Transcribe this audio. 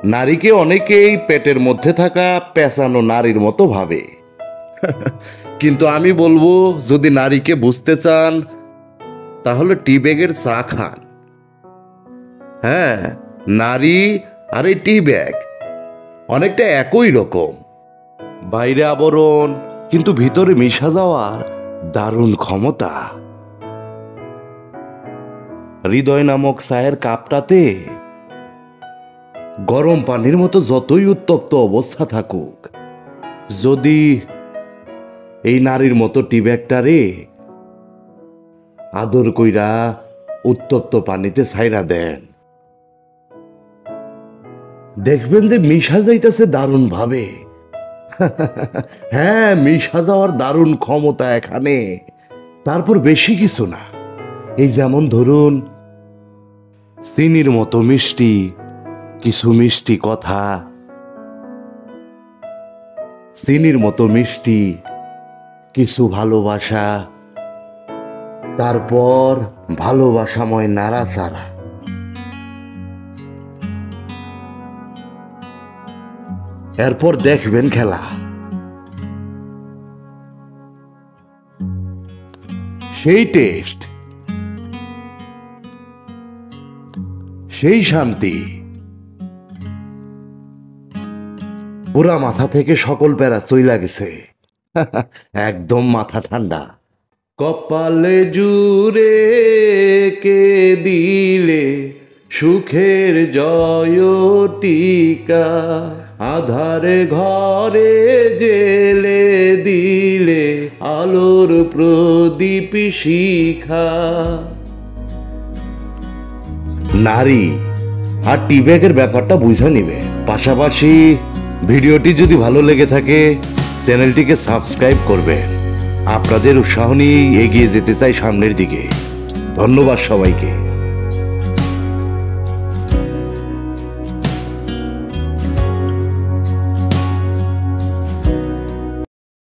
নারীকে অনেকেই পেটের মধ্যে থাকা পেঁচানো নারীর মতো ভাবে। কিন্তু আমি বলবো, যদি নারীকে বুঝতে চান তাহলে টি ব্যাগের চা খান। হ্যাঁ, নারী আর এই টি ব্যাগ অনেকটা একই রকম। বাইরে আবরণ, কিন্তু ভিতরে মিশা যাওয়ার দারুণ ক্ষমতা। হৃদয় নামক চায়ের কাপটাতে গরম পানির মতো যতই উত্তপ্ত অবস্থা থাকুক, যদি এই নারীর মতো টি ব্যাগটারে আদর কইরা উত্তপ্ত পানিতে ছাইরা দেন, দেখবেন যে মিশা যাইতেছে দারুণ ভাবে। হ্যাঁ, মিশা যাওয়ার দারুণ ক্ষমতা এখানে। তারপর বেশি কিছু না, এই যেমন ধরুন চিনির মতো মিষ্টি কিছু মিষ্টি কথা, চিনির মতো মিষ্টি কিছু ভালোবাসা, তারপর ভালোবাসাময় নাড়াচাড়া। এরপর দেখবেন খেলা। সেই টেস্ট, সেই শান্তি, পুরা মাথা থেকে সকল প্যারা চইলা গেছে। একদম মাথা ঠান্ডা। কপালে জুড়ে কে দিলে সুখের জয় টিকা, আধারে ঘরে জেলে দিলে আলোর প্রদীপ শিখা। নারী আর টি ব্যাগের ব্যাপারটা বুঝে নিবে। পাশাপাশি ভিডিওটি যদি ভালো লেগে থাকে চ্যানেলটিকে সাবস্ক্রাইব করবেন। আপনাদের উৎসাহ নিয়ে এগিয়ে যেতে চাই সামনের দিকে। ধন্যবাদ সবাইকে।